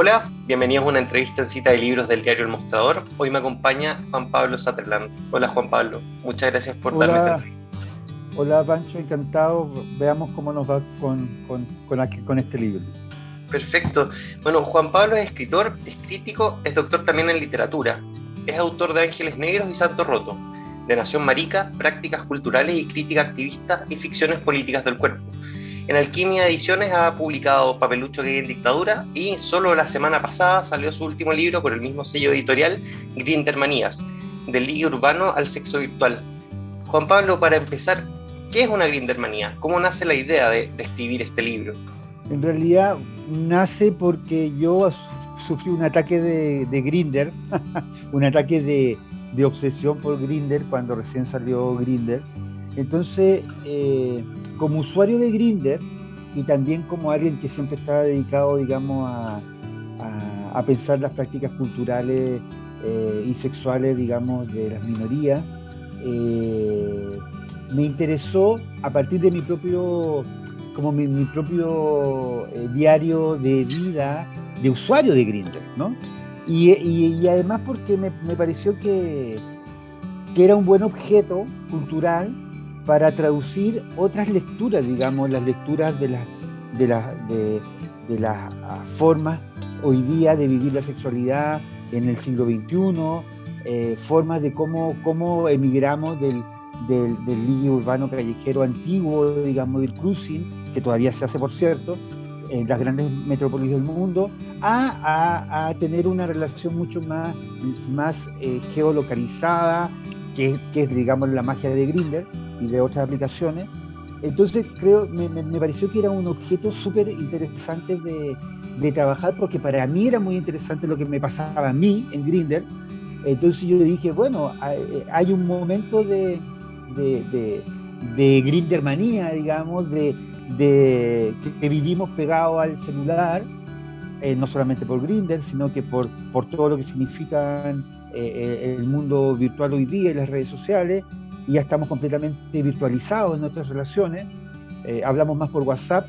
Hola, bienvenidos a una entrevista en Cita de Libros del diario El Mostrador. Hoy me acompaña Juan Pablo Sutherland. Hola Juan Pablo, muchas gracias por darme esta Hola, entrevista. hola Pancho, encantado. Veamos cómo nos va con este libro. Perfecto. Bueno, Juan Pablo es escritor, es crítico, es doctor también en literatura. Es autor de Ángeles Negros y Santo Roto, de Nación Marica, Prácticas Culturales y Crítica Activista y Ficciones Políticas del Cuerpo. En Alquimia Ediciones ha publicado Papelucho Gay en Dictadura y solo la semana pasada salió su último libro por el mismo sello editorial, Grindermanías, del ligue urbano al sexo virtual. Juan Pablo, para empezar, ¿qué es una Grindermanía? ¿Cómo nace la idea de escribir este libro? En realidad nace porque yo sufrí un ataque de Grindr, un ataque de obsesión por Grindr cuando recién salió Grindr. Entonces, como usuario de Grindr y también como alguien que siempre estaba dedicado, digamos, a pensar las prácticas culturales y sexuales, digamos, de las minorías, me interesó a partir de mi propio, como mi propio diario de vida de usuario de Grindr, ¿no? Y además porque me pareció que era un buen objeto cultural para traducir otras lecturas, digamos, las lecturas de las formas hoy día de vivir la sexualidad en el siglo XXI, formas de cómo emigramos del ligue urbano callejero antiguo, digamos, del cruising, que todavía se hace, por cierto, en las grandes metrópolis del mundo, a tener una relación mucho más geolocalizada, que es, digamos, la magia de Grindr y de otras aplicaciones. Entonces, me pareció que era un objeto súper interesante de trabajar, porque para mí era muy interesante lo que me pasaba a mí en Grindr. Entonces yo dije, bueno, hay un momento de Grindermanía, digamos, que vivimos pegados al celular, no solamente por Grindr, sino que por todo lo que significan el mundo virtual hoy día y las redes sociales, y ya estamos completamente virtualizados en nuestras relaciones. Hablamos más por WhatsApp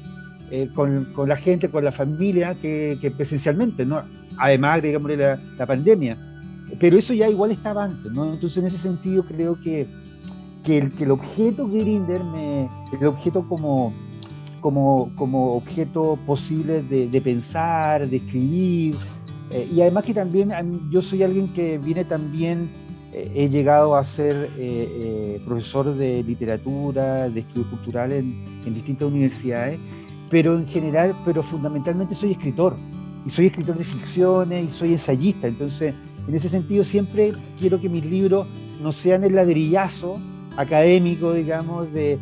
con la gente, con la familia, que presencialmente, ¿no? Además, agregámosle la pandemia. Pero eso ya igual estaba antes, ¿no? Entonces, en ese sentido, creo que el objeto Grindr, el objeto como objeto posible de pensar, de escribir, y además que también yo soy alguien que viene también, he llegado a ser profesor de literatura, de estudios culturales en distintas universidades, pero en general, pero fundamentalmente soy escritor, y soy escritor de ficciones, y soy ensayista. Entonces, en ese sentido, siempre quiero que mis libros no sean el ladrillazo académico, digamos, de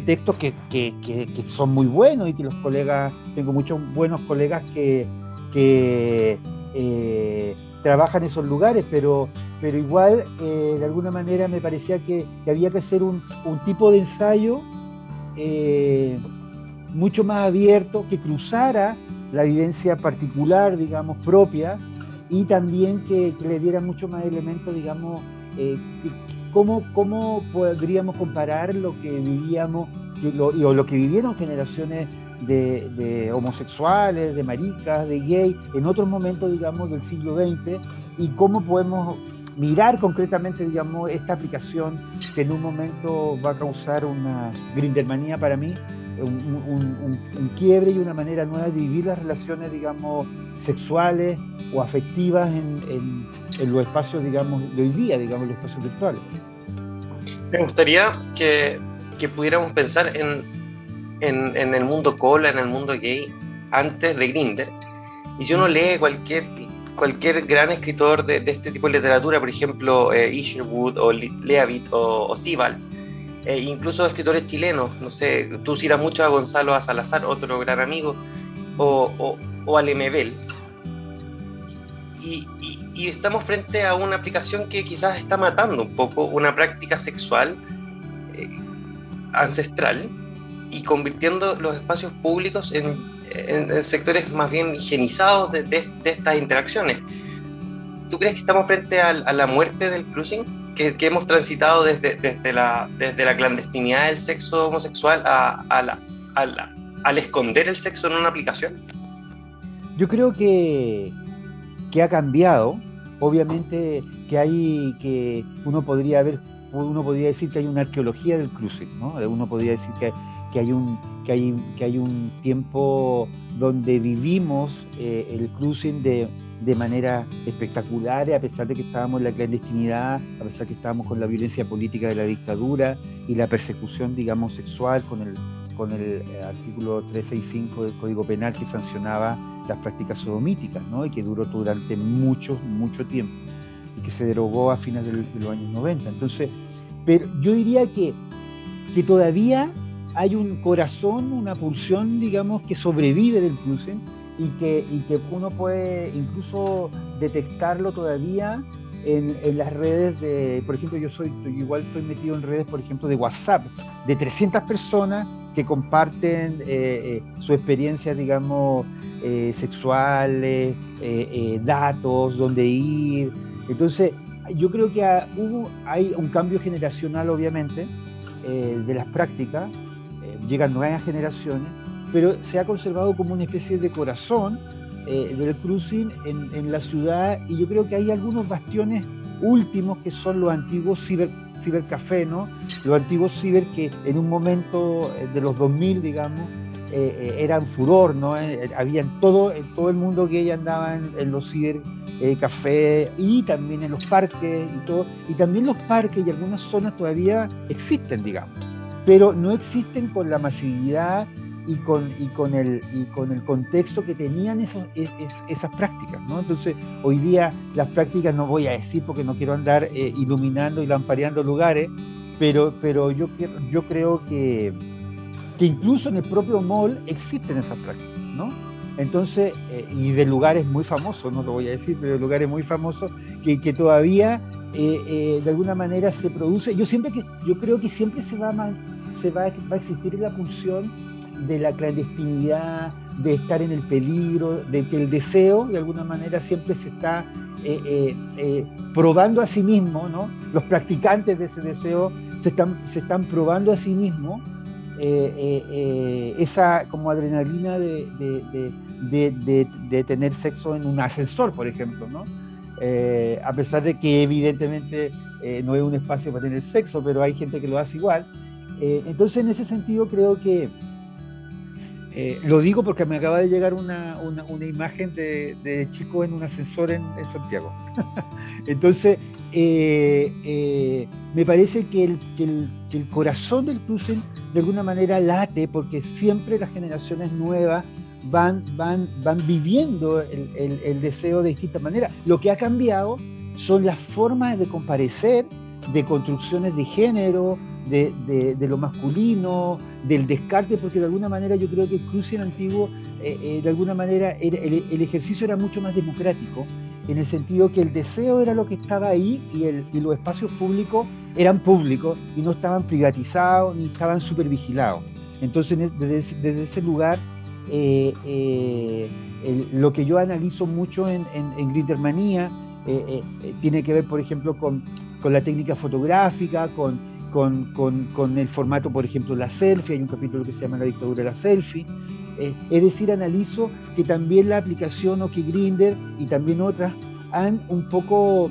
textos que son muy buenos, y que los colegas, tengo muchos buenos colegas que trabajan en esos lugares, pero igual, de alguna manera me parecía que había que hacer un tipo de ensayo mucho más abierto, que cruzara la vivencia particular, digamos, propia, y también que le diera mucho más elementos, digamos, ¿cómo podríamos comparar lo que vivíamos o lo que vivieron generaciones de homosexuales, de maricas, de gay, en otros momentos, digamos, del siglo XX, y cómo podemos mirar concretamente, digamos, esta aplicación que en un momento va a causar una grindermanía para mí, un quiebre y una manera nueva de vivir las relaciones, digamos, sexuales o afectivas en los espacios, digamos, de hoy día, digamos, los espacios virtuales. Me gustaría que pudiéramos pensar en el mundo cola, en el mundo gay, antes de Grindr. Y si uno lee cualquier gran escritor de este tipo de literatura, por ejemplo, Isherwood o Leavitt o Sebald, incluso escritores chilenos, no sé, tú citas mucho a Gonzalo Salazar, otro gran amigo, o a Lemebel, y estamos frente a una aplicación que quizás está matando un poco una práctica sexual ancestral y convirtiendo los espacios públicos en sectores más bien higienizados de estas interacciones. ¿Tú crees que estamos frente a la muerte del cruising? Que hemos transitado desde la clandestinidad del sexo homosexual al esconder el sexo en una aplicación. Yo creo que ha cambiado. Obviamente que uno podría decir que hay una arqueología del cruising, ¿no? Uno podría decir que hay un tiempo donde vivimos el cruising de manera espectacular, a pesar de que estábamos en la clandestinidad, a pesar de que estábamos con la violencia política de la dictadura y la persecución, digamos, sexual con el artículo 365 del Código Penal que sancionaba las prácticas sodomíticas, ¿no? Y que duró durante mucho tiempo y que se derogó a fines de los años 90. Entonces, pero yo diría que todavía hay un corazón, una pulsión, digamos, que sobrevive del cruising y que uno puede incluso detectarlo todavía en las redes por ejemplo, yo igual estoy metido en redes, por ejemplo, de WhatsApp, de 300 personas que comparten su experiencia, digamos, sexuales, datos, dónde ir. Entonces, yo creo que hay un cambio generacional, obviamente, de las prácticas, llegan nuevas generaciones, pero se ha conservado como una especie de corazón del cruising en la ciudad, y yo creo que hay algunos bastiones últimos que son los antiguos cibercafé, ¿no? Los antiguos ciber que en un momento de los 2000, digamos, eran furor, ¿no? Había todo el mundo que andaba en los cibercafés y también en los parques y todo, y también los parques y algunas zonas todavía existen, digamos, pero no existen con la masividad y con el contexto que tenían esas prácticas, ¿no? Entonces, hoy día las prácticas, no voy a decir porque no quiero andar iluminando y lampareando lugares, pero yo creo que incluso en el propio mall existen esas prácticas, ¿no? Entonces, y de lugares muy famosos, no lo voy a decir, pero de lugares muy famosos que todavía de alguna manera se produce. Yo creo que siempre va a existir la pulsión de la clandestinidad, de estar en el peligro, de que el deseo de alguna manera siempre se está probando a sí mismo, ¿no? Los practicantes de ese deseo se están probando a sí mismos esa como adrenalina de tener sexo en un ascensor, por ejemplo, ¿no? A pesar de que evidentemente no es un espacio para tener sexo, pero hay gente que lo hace igual. Entonces, en ese sentido, creo que lo digo porque me acaba de llegar una imagen de chico en un ascensor en Santiago. Entonces, me parece que el corazón del cruising de alguna manera late, porque siempre las generaciones nuevas van viviendo el deseo de distintas maneras. Lo que ha cambiado son las formas de comparecer, de construcciones de género, de lo masculino, del descarte, porque de alguna manera yo creo que el cruising antiguo, de alguna manera, el ejercicio era mucho más democrático, en el sentido que el deseo era lo que estaba ahí y los espacios públicos eran públicos y no estaban privatizados ni estaban supervigilados. Entonces, desde ese lugar, lo que yo analizo mucho en Grindermanía tiene que ver, por ejemplo, con la técnica fotográfica, con el formato, por ejemplo, la selfie. Hay un capítulo que se llama La dictadura de la selfie. Es decir, analizo que también la aplicación OK Grindr y también otras han un poco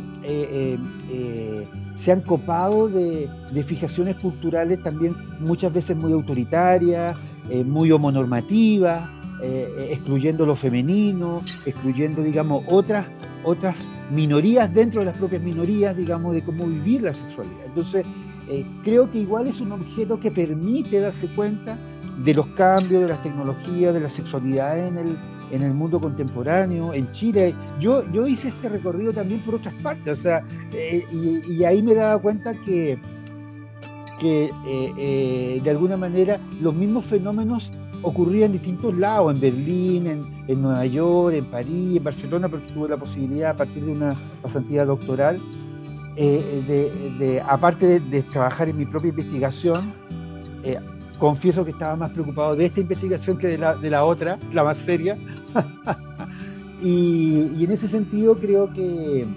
se han copado de fijaciones culturales también muchas veces muy autoritarias, muy homonormativas, excluyendo lo femenino, excluyendo, digamos, otras minorías dentro de las propias minorías, digamos, de cómo vivir la sexualidad. Entonces, creo que igual es un objeto que permite darse cuenta de los cambios, de las tecnologías, de la sexualidad en el mundo contemporáneo, en Chile. Yo hice este recorrido también por otras partes, o sea, y ahí me daba cuenta que de alguna manera los mismos fenómenos ocurrían en distintos lados, en Berlín, en Nueva York, en París, en Barcelona, porque tuve la posibilidad a partir de una pasantía doctoral, aparte de trabajar en mi propia investigación, confieso que estaba más preocupado de esta investigación que de la otra, la más seria. y en ese sentido creo que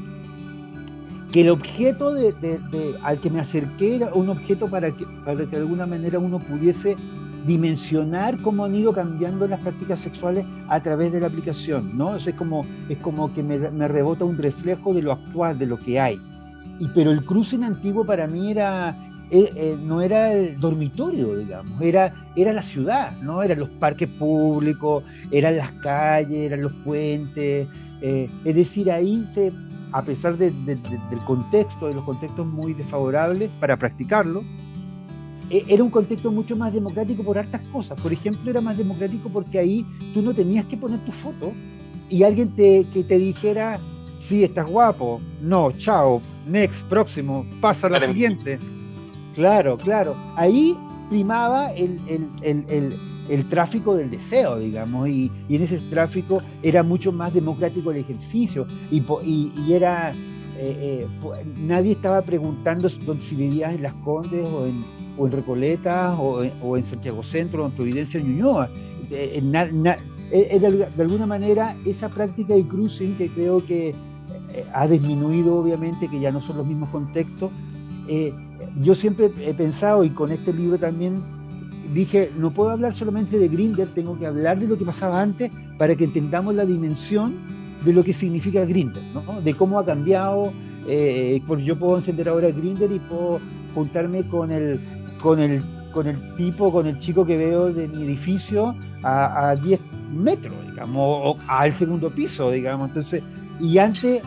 el objeto al que me acerqué era un objeto para que de alguna manera uno pudiese dimensionar cómo han ido cambiando las prácticas sexuales a través de la aplicación, ¿no? O sea, es como que me rebota un reflejo de lo actual, de lo que hay. Pero el cruising antiguo para mí no era el dormitorio, digamos, era la ciudad, ¿no? Eran los parques públicos, eran las calles, eran los puentes, es decir, ahí a pesar del contexto, de los contextos muy desfavorables para practicarlo, era un contexto mucho más democrático por hartas cosas. Por ejemplo, era más democrático porque ahí tú no tenías que poner tu foto y alguien que te dijera, sí, estás guapo, no, chao, next, próximo, pasa a la siguiente. Claro. Ahí primaba el tráfico del deseo, digamos, y en ese tráfico era mucho más democrático el ejercicio, y era nadie estaba preguntando si vivías en Las Condes o en Recoleta o en Santiago Centro o en Providencia, en Ñuñoa. De alguna manera esa práctica de cruising, que creo que ha disminuido, obviamente, que ya no son los mismos contextos. Yo siempre he pensado, y con este libro también dije, no puedo hablar solamente de Grindr, tengo que hablar de lo que pasaba antes para que entendamos la dimensión de lo que significa Grindr, ¿no? De cómo ha cambiado, porque yo puedo encender ahora Grindr y puedo juntarme con el chico que veo de mi edificio a 10 metros, digamos, o al segundo piso, digamos. Entonces, y antes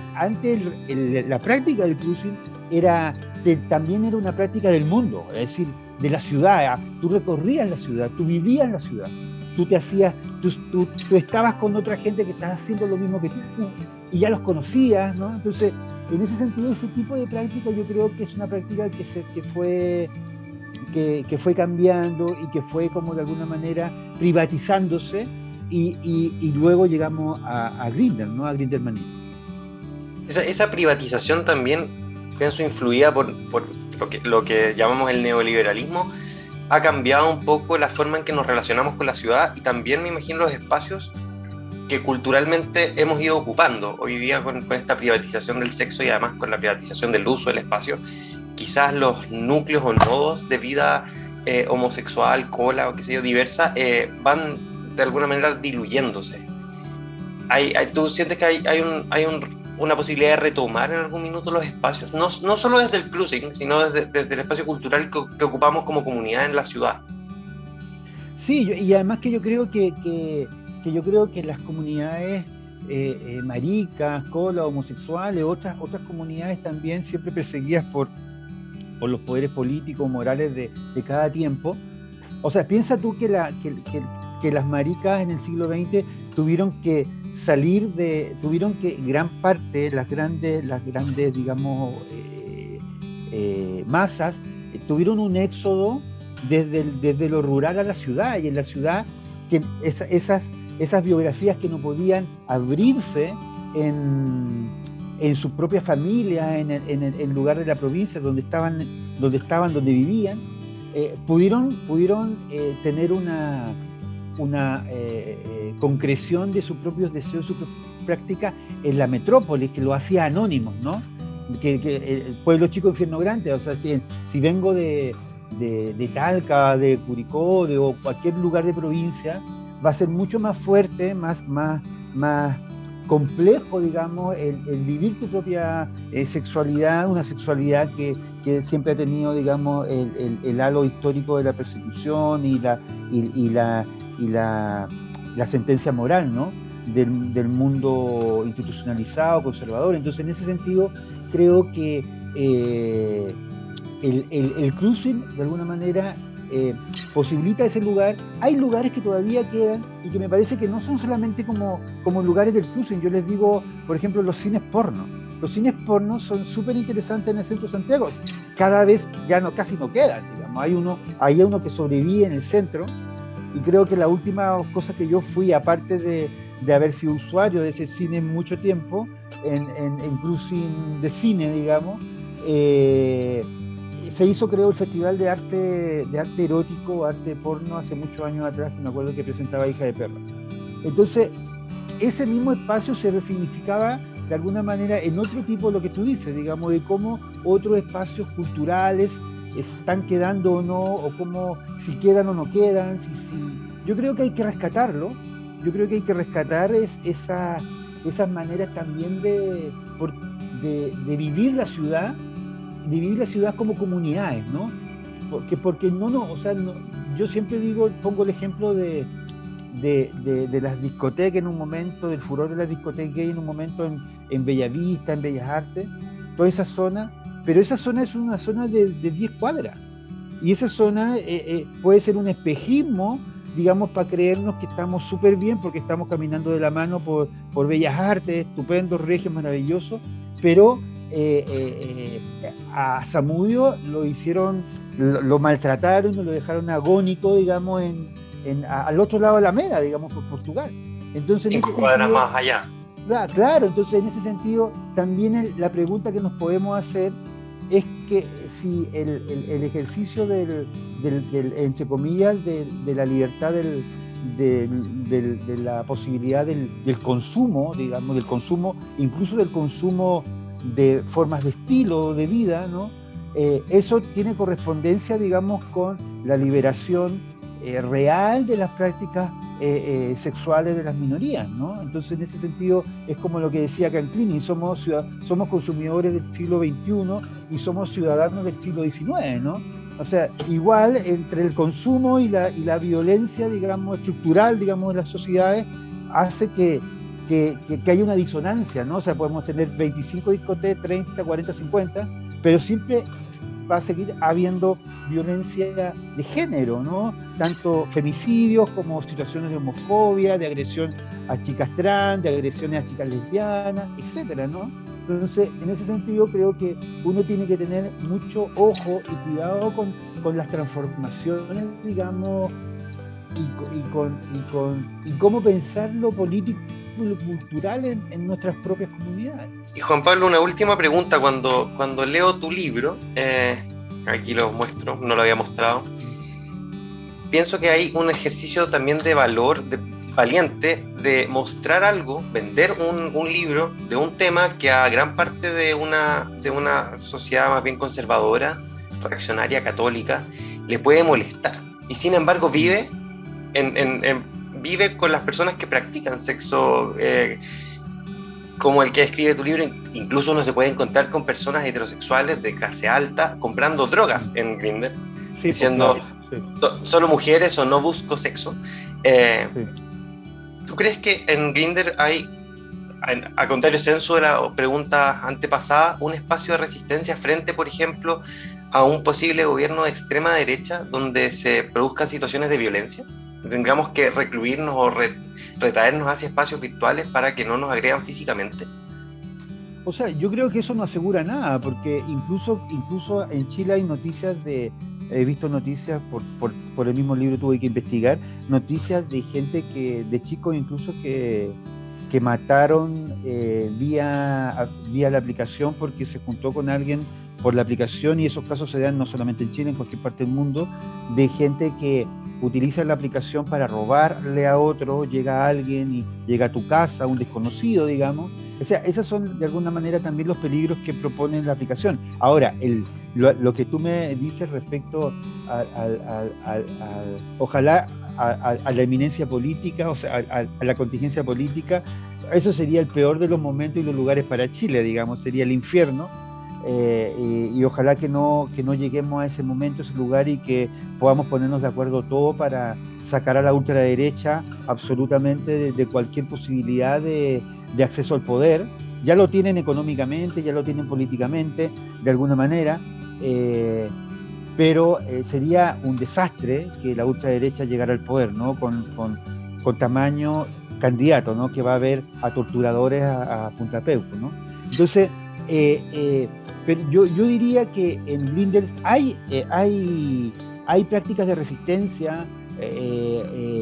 la práctica del cruising también era una práctica del mundo, es decir, de la ciudad. Tú recorrías la ciudad, tú vivías en la ciudad, tú estabas con otra gente que estaba haciendo lo mismo que tú y ya los conocías, ¿no? Entonces, en ese sentido, ese tipo de práctica yo creo que es una práctica que fue cambiando y que fue como de alguna manera privatizándose, y luego llegamos a Grindr, ¿no? A Grindr Manía. Esa privatización también, pienso, influida por lo que llamamos el neoliberalismo, ha cambiado un poco la forma en que nos relacionamos con la ciudad, y también me imagino los espacios que culturalmente hemos ido ocupando hoy día con esta privatización del sexo, y además con la privatización del uso del espacio. Quizás los núcleos o nodos de vida homosexual, cola o qué sé yo, diversa, van de alguna manera diluyéndose. ¿Tú sientes que hay una posibilidad de retomar en algún minuto los espacios? No solo desde el cruising, sino desde el espacio cultural que ocupamos como comunidad en la ciudad. Sí, y además que yo creo que las comunidades maricas, cola, homosexuales, otras comunidades también siempre perseguidas por los poderes políticos, morales de cada tiempo. O sea, piensa tú que las maricas en el siglo XX tuvieron que gran parte, las grandes, digamos, masas, tuvieron un éxodo desde lo rural a la ciudad, y en la ciudad que esas biografías que no podían abrirse en su propia familia, en el lugar de la provincia donde vivían, pudieron tener una concreción de sus propios deseos, su propia práctica en la metrópolis, que lo hacía anónimos, ¿no? Que el pueblo chico, infierno grande. O sea, si vengo de Talca, de Curicó, o cualquier lugar de provincia, va a ser mucho más fuerte, más complejo, digamos, el vivir tu propia sexualidad, una sexualidad que siempre ha tenido, digamos, el halo histórico de la persecución y la sentencia moral, ¿no? del mundo institucionalizado, conservador. Entonces, en ese sentido, creo que el cruising, de alguna manera, posibilita ese lugar. Hay lugares que todavía quedan y que me parece que no son solamente como lugares del cruising. Yo les digo, por ejemplo, los cines porno. Los cines porno son súper interesantes en el centro de Santiago. Cada vez ya casi no quedan, digamos. Hay uno que sobrevive en el centro, y creo que la última cosa que yo fui, aparte de haber sido usuario de ese cine mucho tiempo, en cruising de cine, digamos, se hizo, creo, el Festival de Arte Erótico, Arte Porno, hace muchos años atrás, que me acuerdo que presentaba Hija de Perra. Entonces, ese mismo espacio se resignificaba de alguna manera en otro tipo, lo que tú dices, digamos, de cómo otros espacios culturales están quedando o no, o cómo, si quedan o no quedan. Yo creo que hay que rescatarlo. Yo creo que hay que rescatar esas maneras también de vivir la ciudad, como comunidades, ¿no? Porque o sea, yo siempre pongo el ejemplo de las discotecas en un momento, del furor de las discotecas gay en un momento en Bellavista, en Bellas Artes, toda esa zona, pero esa zona es una zona de 10 cuadras, y esa zona puede ser un espejismo, digamos, para creernos que estamos súper bien porque estamos caminando de la mano por Bellas Artes, estupendo, regio, maravilloso, pero a Zamudio lo maltrataron, lo dejaron agónico, digamos, al otro lado de la Alameda, digamos, por Portugal. Entonces, 5 cuadras más allá. Claro, entonces en ese sentido también la pregunta que nos podemos hacer es que si el ejercicio entre comillas, de la libertad de la posibilidad del consumo, digamos, del consumo, incluso del consumo de formas de estilo de vida, ¿no? Eso tiene correspondencia, digamos, con la liberación real de las prácticas sexuales de las minorías, ¿no? Entonces, en ese sentido, es como lo que decía Canclini, somos consumidores del siglo XXI y somos ciudadanos del siglo XIX, ¿no? O sea, igual entre el consumo y la violencia, digamos, estructural, digamos, de las sociedades, hace que haya una disonancia, ¿no? O sea, podemos tener 25 discotecas, 30, 40, 50, pero siempre va a seguir habiendo violencia de género, ¿no? Tanto femicidios como situaciones de homofobia, de agresión a chicas trans, de agresiones a chicas lesbianas, etcétera, ¿no? Entonces, en ese sentido, creo que uno tiene que tener mucho ojo y cuidado con las transformaciones, digamos, y cómo pensar lo político y lo cultural en nuestras propias comunidades. Y Juan Pablo, una última pregunta. Cuando leo tu libro, aquí lo muestro, no lo había mostrado, pienso que hay un ejercicio también de valor, valiente, de mostrar algo, vender un libro de un tema que a gran parte de una sociedad más bien conservadora, reaccionaria, católica, le puede molestar. Y sin embargo vive con las personas que practican sexo, como el que escribe tu libro. Incluso uno se puede encontrar con personas heterosexuales de clase alta comprando drogas en Grindr, sí, diciendo solo mujeres o no busco sexo. Sí. ¿Tú crees que en Grindr hay, a contrario censo de la pregunta antepasada, un espacio de resistencia frente, por ejemplo, a un posible gobierno de extrema derecha donde se produzcan situaciones de violencia? ¿Tendríamos que recluirnos o retraernos hacia espacios virtuales para que no nos agredan físicamente? O sea, yo creo que eso no asegura nada, porque incluso en Chile hay noticias he visto noticias, por el mismo libro tuve que investigar, noticias de gente de chicos incluso que mataron vía la aplicación porque se juntó con alguien por la aplicación, y esos casos se dan no solamente en Chile, en cualquier parte del mundo, de gente que utiliza la aplicación para robarle a otro, llega a alguien y llega a tu casa, un desconocido, digamos. O sea, esos son de alguna manera también los peligros que propone la aplicación. Ahora, lo que tú me dices respecto ojalá a la eminencia política, o sea, a la contingencia política, eso sería el peor de los momentos y los lugares para Chile, digamos, sería el infierno. Y ojalá que no lleguemos a ese momento, ese lugar, y que podamos ponernos de acuerdo todo para sacar a la ultraderecha absolutamente de cualquier posibilidad de acceso al poder. Ya lo tienen económicamente, ya lo tienen políticamente, de alguna manera, pero sería un desastre que la ultraderecha llegara al poder, ¿no? Con tamaño candidato, ¿no? Que va a haber a torturadores a Punta Peuco, ¿no? Entonces, pero yo diría que en Grindr hay prácticas de resistencia.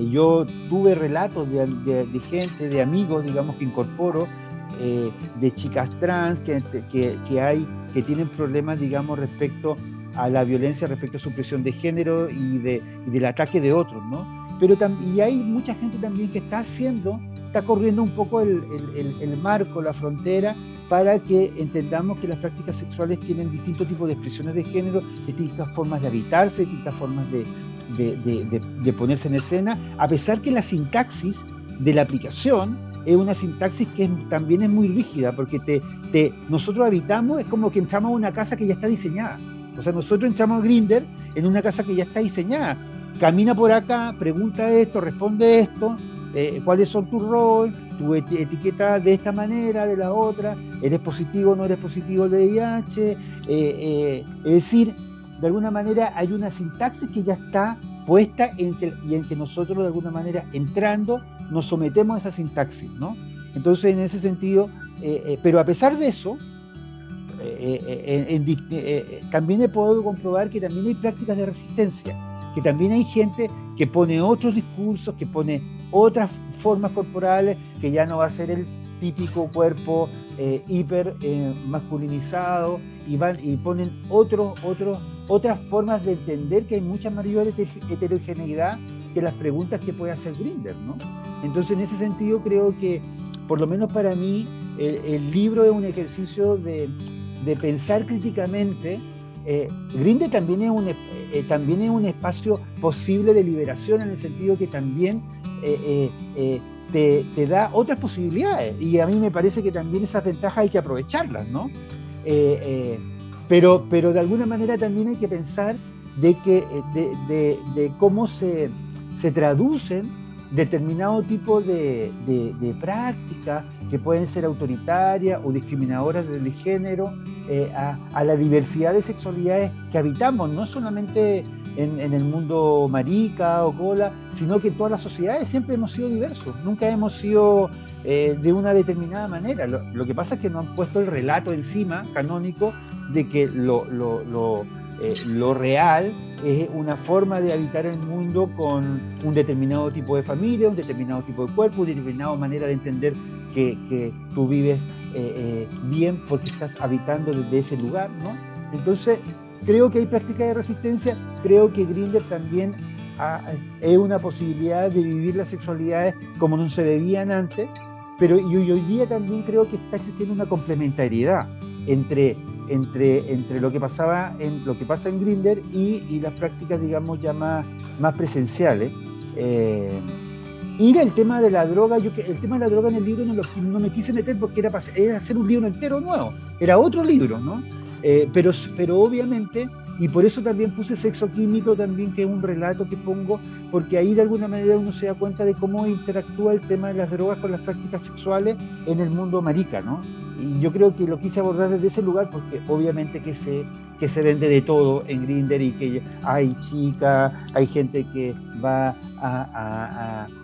Yo tuve relatos de gente, de amigos, digamos, que incorporo, de chicas trans que tienen problemas, digamos, respecto a la violencia, respecto a su expresión de género y del ataque de otros, ¿no? Pero y hay mucha gente también que está corriendo un poco el marco, la frontera, para que entendamos que las prácticas sexuales tienen distintos tipos de expresiones de género, distintas formas de habitarse, distintas formas de ponerse en escena, a pesar que la sintaxis de la aplicación es una sintaxis que también es muy rígida, porque nosotros habitamos, es como que entramos a una casa que ya está diseñada. O sea, nosotros entramos a Grindr en una casa que ya está diseñada. Camina por acá, pregunta esto, responde esto, cuáles son tus roles, tu etiqueta de esta manera, de la otra, eres positivo o no eres positivo al VIH. Es decir, de alguna manera hay una sintaxis que ya está puesta y en que nosotros de alguna manera entrando nos sometemos a esa sintaxis, ¿no? Entonces, en ese sentido, pero a pesar de eso, también he podido comprobar que también hay prácticas de resistencia, que también hay gente que pone otros discursos, que pone otras formas corporales, que ya no va a ser el típico cuerpo hiper masculinizado, y ponen otras formas de entender que hay mucha mayor heterogeneidad que las preguntas que puede hacer Grindr, ¿no? Entonces, en ese sentido, creo que, por lo menos para mí, el libro es un ejercicio de pensar críticamente. Grindr también es un espacio posible de liberación, en el sentido que también te da otras posibilidades, y a mí me parece que también esas ventajas hay que aprovecharlas, ¿no? Pero de alguna manera también hay que pensar de cómo se traducen determinados tipos de prácticas que pueden ser autoritarias o discriminadoras de género, a la diversidad de sexualidades que habitamos, no solamente en el mundo marica o cola, sino que en todas las sociedades siempre hemos sido diversos, nunca hemos sido de una determinada manera. Lo que pasa es que nos han puesto el relato encima, canónico, de que lo real es una forma de habitar el mundo con un determinado tipo de familia, un determinado tipo de cuerpo, una determinada manera de entender que tú vives bien porque estás habitando desde ese lugar, ¿no? Entonces, creo que hay prácticas de resistencia, creo que Grindr también es una posibilidad de vivir las sexualidades como no se veían antes, pero hoy día también creo que está existiendo una complementariedad entre lo que pasa en Grindr y las prácticas, digamos, ya más presenciales. Y el tema de la droga, el tema de la droga en el libro no me quise meter porque era hacer un libro entero nuevo, era otro libro, ¿no? Pero obviamente, y por eso también puse Sexo Químico también, que es un relato que pongo, porque ahí de alguna manera uno se da cuenta de cómo interactúa el tema de las drogas con las prácticas sexuales en el mundo marica, ¿no? Y yo creo que lo quise abordar desde ese lugar porque obviamente que se vende de todo en Grindr, y que hay chicas, hay gente que va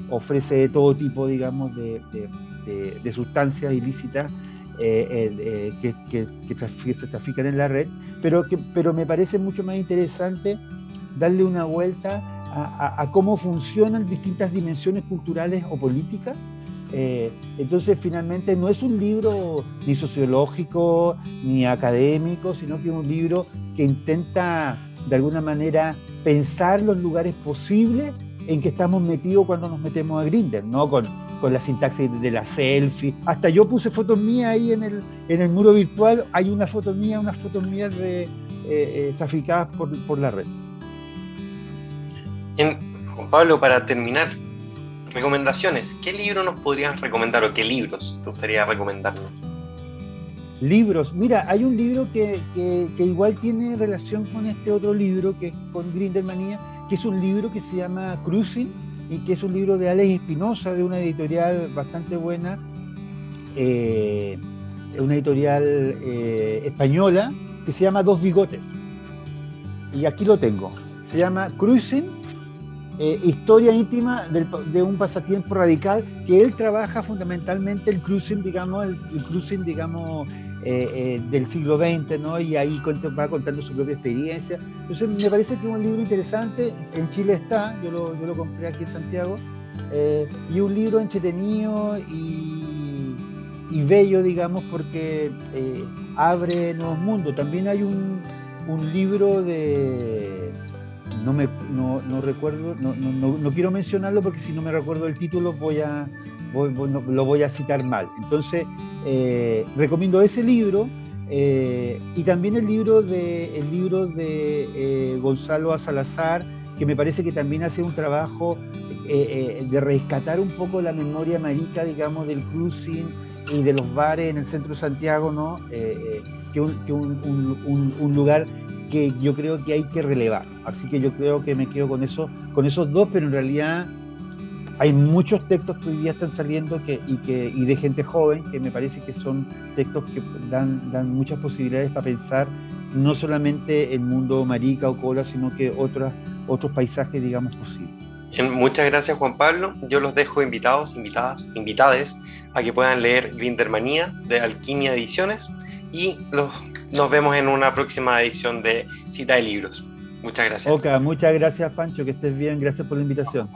ofrece de todo tipo, digamos, de sustancias ilícitas que se trafican en la red, pero me parece mucho más interesante darle una vuelta a cómo funcionan distintas dimensiones culturales o políticas. Entonces, finalmente, no es un libro ni sociológico ni académico, sino que es un libro que intenta, de alguna manera, pensar los lugares posibles en que estamos metidos cuando nos metemos a Grindr, ¿no? Con la sintaxis de la selfie. Hasta yo puse fotos mías ahí en el muro virtual. Hay unas fotos mías traficadas por la red. Juan Pablo, para terminar, recomendaciones. ¿Qué libro nos podrías recomendar o qué libros te gustaría recomendarnos? Libros. Mira, hay un libro que igual tiene relación con este otro libro, que es con Grindr Manía, que es un libro que se llama Cruising, y que es un libro de Alex Espinosa, de una editorial bastante buena, una editorial española, que se llama Dos Bigotes. Y aquí lo tengo. Se llama Cruising, historia íntima de un pasatiempo radical, que él trabaja fundamentalmente el cruising, digamos, del siglo XX, ¿no? Y ahí va contando su propia experiencia. Entonces me parece que es un libro interesante. En Chile está, yo lo compré aquí en Santiago, y un libro entretenido y bello, digamos, porque abre nuevos mundos. También hay un libro de no recuerdo, no quiero mencionarlo porque si no me recuerdo el título lo voy a citar mal. Entonces, recomiendo ese libro y también el libro de Gonzalo Salazar, que me parece que también hace un trabajo de rescatar un poco la memoria marica, digamos, del cruising y de los bares en el centro de Santiago, ¿no? Un lugar que yo creo que hay que relevar. Así que yo creo que me quedo con esos dos, pero en realidad hay muchos textos que hoy día están saliendo y de gente joven, que me parece que son textos que dan muchas posibilidades para pensar no solamente el mundo marica o cola, sino que otros paisajes, digamos, posibles. Muchas gracias, Juan Pablo. Yo los dejo invitades a que puedan leer Grindermanía de Alquimia Ediciones y nos vemos en una próxima edición de Cita de Libros. Muchas gracias. Oka, muchas gracias, Pancho, que estés bien. Gracias por la invitación.